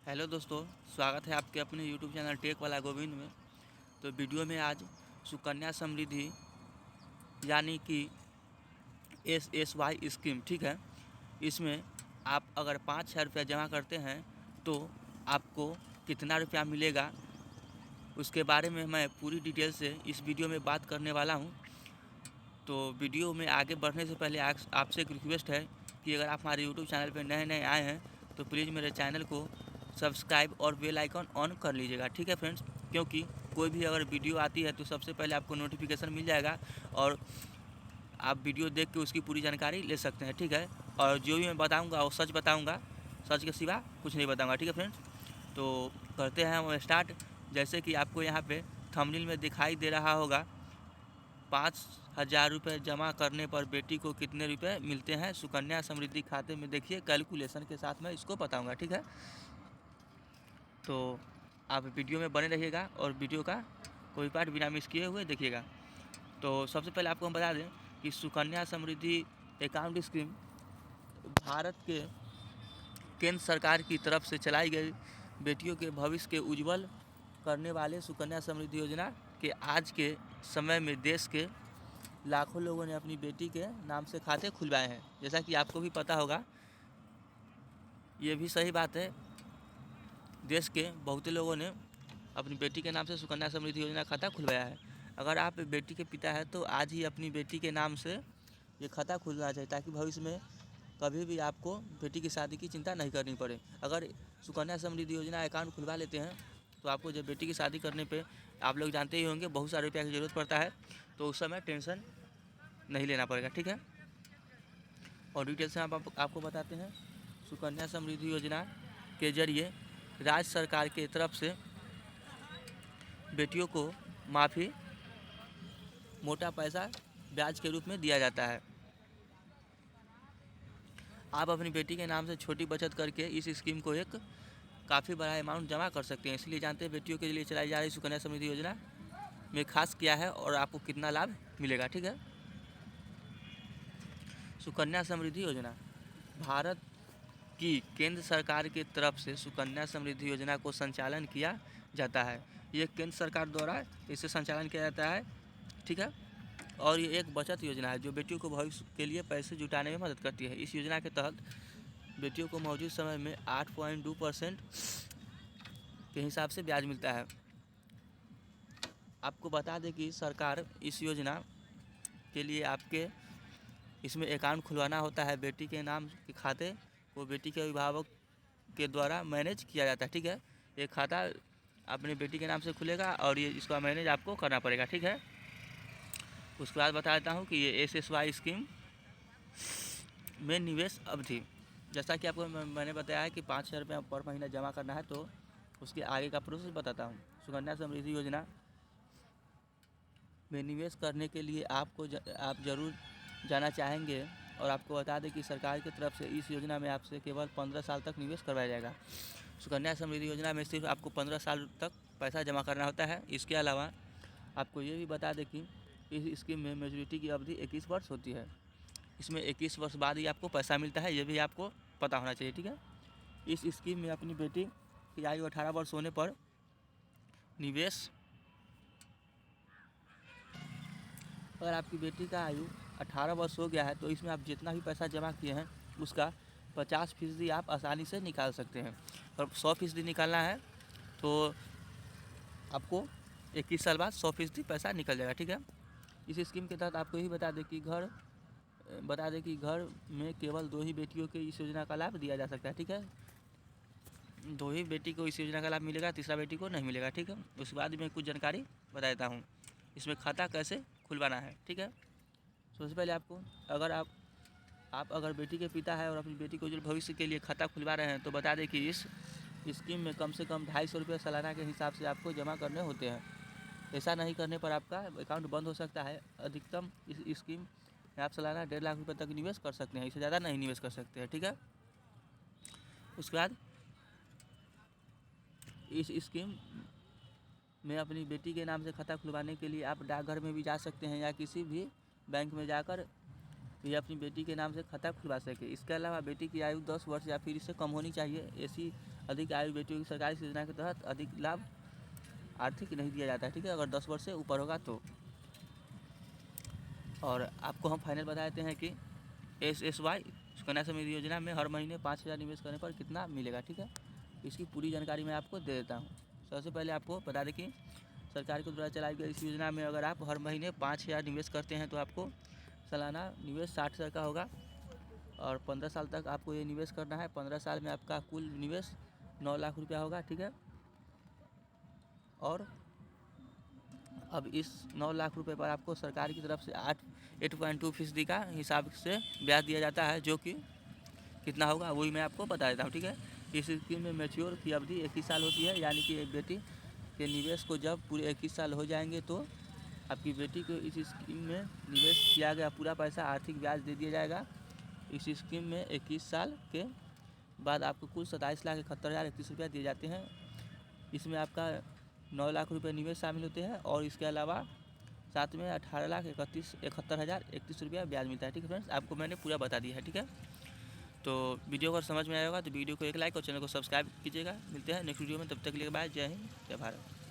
Hello दोस्तों, स्वागत है आपके अपने यूट्यूब चैनल टेक वाला गोविंद में। तो वीडियो में आज सुकन्या समृद्धि यानी कि SSY स्कीम, ठीक है। इसमें आप अगर 5,000 रुपया जमा करते हैं तो आपको कितना रुपया मिलेगा, उसके बारे में मैं पूरी डिटेल से इस वीडियो में बात करने वाला हूं। तो वीडियो में आगे बढ़ने से पहले आपसे एक रिक्वेस्ट है कि अगर आप हमारे यूट्यूब चैनल पर नए नए आए हैं तो प्लीज़ मेरे चैनल को सब्सक्राइब और बेल आइकन ऑन कर लीजिएगा, ठीक है फ्रेंड्स। क्योंकि कोई भी अगर वीडियो आती है तो सबसे पहले आपको नोटिफिकेशन मिल जाएगा और आप वीडियो देख के उसकी पूरी जानकारी ले सकते हैं, ठीक है। और जो भी मैं बताऊंगा वो सच बताऊंगा, सच के सिवा कुछ नहीं बताऊंगा, ठीक है फ्रेंड्स। तो करते हैं हम स्टार्ट। जैसे कि आपको यहाँ पे थंबनेल में दिखाई दे रहा होगा, 5,000 रुपये जमा करने पर बेटी को कितने रुपए मिलते हैं सुकन्या समृद्धि खाते में। देखिए कैलकुलेशन के साथ मैं इसको बताऊंगा, ठीक है। तो आप वीडियो में बने रहिएगा और वीडियो का कोई पार्ट बिना मिस किए हुए देखिएगा। तो सबसे पहले आपको हम बता दें कि सुकन्या समृद्धि अकाउंट स्कीम भारत के केंद्र सरकार की तरफ से चलाई गई बेटियों के भविष्य के उज्जवल करने वाले सुकन्या समृद्धि योजना के आज के समय में देश के लाखों लोगों ने अपनी बेटी के नाम से खाते खुलवाए हैं। जैसा कि आपको भी पता होगा, ये भी सही बात है, देश के बहुत लोगों ने अपनी बेटी के नाम से सुकन्या समृद्धि योजना खाता खुलवाया है। अगर आप बेटी के पिता हैं तो आज ही अपनी बेटी के नाम से ये खाता खुलना चाहिए, ताकि भविष्य में कभी भी आपको बेटी की शादी की चिंता नहीं करनी पड़े। अगर सुकन्या समृद्धि योजना अकाउंट खुलवा लेते हैं तो आपको जब बेटी की शादी करने पे, आप लोग जानते ही होंगे, बहुत सारे रुपया की ज़रूरत पड़ता है, तो उस समय टेंशन नहीं लेना पड़ेगा, ठीक है। और डिटेल से आपको बताते हैं। सुकन्या समृद्धि योजना के जरिए राज्य सरकार के तरफ से बेटियों को माफ़ी मोटा पैसा ब्याज के रूप में दिया जाता है। आप अपनी बेटी के नाम से छोटी बचत करके इस स्कीम को एक काफ़ी बड़ा अमाउंट जमा कर सकते हैं। इसलिए जानते हैं बेटियों के लिए चलाई जा रही सुकन्या समृद्धि योजना में खास क्या है और आपको कितना लाभ मिलेगा, ठीक है। सुकन्या समृद्धि योजना भारत की केंद्र सरकार की तरफ से सुकन्या समृद्धि योजना को संचालन किया जाता है। ये केंद्र सरकार द्वारा इसे संचालन किया जाता है, ठीक है। और ये एक बचत योजना है जो बेटियों को भविष्य के लिए पैसे जुटाने में मदद करती है। इस योजना के तहत बेटियों को मौजूद समय में 8.2% के हिसाब से ब्याज मिलता है। आपको बता दें कि सरकार इस योजना के लिए आपके इसमें अकाउंट खुलवाना होता है। बेटी के नाम के खाते को बेटी के अभिभावक के द्वारा मैनेज किया जाता है, ठीक है। ये खाता अपनी बेटी के नाम से खुलेगा और ये इसका मैनेज आपको करना पड़ेगा, ठीक है। उसके बाद बता देता हूँ कि ये SSY स्कीम में निवेश अवधि, जैसा कि आपको मैंने बताया है कि 5,000 रुपये पर महीना जमा करना है, तो उसके आगे का प्रोसेस बताता हूँ। सुकन्या समृद्धि योजना में निवेश करने के लिए आप ज़रूर जाना चाहेंगे। और आपको बता दें कि सरकार की तरफ से इस योजना में आपसे केवल 15 साल तक निवेश करवाया जाएगा। सुकन्या समृद्धि योजना में सिर्फ आपको 15 साल तक पैसा जमा करना होता है। इसके अलावा आपको ये भी बता दें कि इस स्कीम में मैच्योरिटी की अवधि 21 वर्ष होती है। इसमें 21 वर्ष बाद ही आपको पैसा मिलता है, ये भी आपको पता होना चाहिए, ठीक है। इस स्कीम में अपनी बेटी की आयु 18 वर्ष होने पर निवेश, अगर आपकी बेटी का आयु 18 वर्ष हो गया है तो इसमें आप जितना भी पैसा जमा किए हैं उसका 50% आप आसानी से निकाल सकते हैं। और 100% निकालना है तो आपको 21 साल बाद 100% पैसा निकल जाएगा, ठीक है। इस स्कीम के तहत आपको यही बता दें कि घर में केवल 2 ही बेटियों के इस योजना का लाभ दिया जा सकता है, ठीक है। 2 ही बेटी को इस योजना का लाभ मिलेगा, तीसरा बेटी को नहीं मिलेगा, ठीक है। उसके बाद मैं कुछ जानकारी बता देता हूँ इसमें खाता कैसे खुलवाना है, ठीक है। सबसे पहले आपको, अगर आप अगर बेटी के पिता है और अपनी बेटी को जो भविष्य के लिए खाता खुलवा रहे हैं तो बता दें कि इस स्कीम में कम से कम 250 रुपये सालाना के हिसाब से आपको जमा करने होते हैं। ऐसा नहीं करने पर आपका अकाउंट बंद हो सकता है। अधिकतम इस स्कीम में आप सालाना 1.5 लाख रुपये तक निवेश कर सकते हैं, इससे ज़्यादा नहीं निवेश कर सकते हैं, ठीक है। उसके बाद इस स्कीम में अपनी बेटी के नाम से खाता खुलवाने के लिए आप डाकघर में भी जा सकते हैं या किसी भी बैंक में जाकर ये अपनी बेटी के नाम से खाता खुलवा सके। इसके अलावा बेटी की आयु 10 वर्ष या फिर इससे कम होनी चाहिए। ऐसी अधिक आयु बेटियों की सरकारी योजना के तहत अधिक लाभ आर्थिक नहीं दिया जाता है, ठीक है, अगर 10 वर्ष से ऊपर होगा तो। और आपको हम फाइनल बता देते हैं कि SSY सुकन्या समृद्धि योजना में हर महीने 5,000 निवेश करने पर कितना मिलेगा, ठीक है। इसकी पूरी जानकारी मैं आपको दे देता हूँ। सबसे पहले आपको बता दें कि सरकार के द्वारा चलाई गई इस योजना में अगर आप हर महीने 5,000 निवेश करते हैं तो आपको सालाना निवेश 60,000 का होगा और 15 साल तक आपको ये निवेश करना है। 15 साल में आपका कुल निवेश 9 लाख रुपया होगा, ठीक है। और अब इस 9 लाख रुपए पर आपको सरकार की तरफ से 8.2% का हिसाब से ब्याज दिया जाता है, जो कि कितना होगा वही मैं आपको बता देता हूँ, ठीक है। इस स्कीम में मैच्योर की अवधि 21 साल होती है, यानी कि एक बेटी के निवेश को जब पूरे 21 साल हो जाएंगे तो आपकी बेटी को इस स्कीम में निवेश किया गया पूरा पैसा आर्थिक ब्याज दे दिया जाएगा। इस स्कीम में 21 साल के बाद आपको कुल 27,71,031 रुपया दिए जाते हैं। इसमें आपका 9 लाख रुपये निवेश शामिल होते हैं और इसके अलावा साथ में 18,71,31 रुपया ब्याज मिलता है, ठीक है फ्रेंड्स। आपको मैंने पूरा बता दिया है, ठीक है। तो वीडियो अगर समझ में आया होगा तो वीडियो को एक लाइक और चैनल को सब्सक्राइब कीजिएगा। मिलते हैं नेक्स्ट वीडियो में, तब तक के लिए बाय। जय हिंद, जय भारत।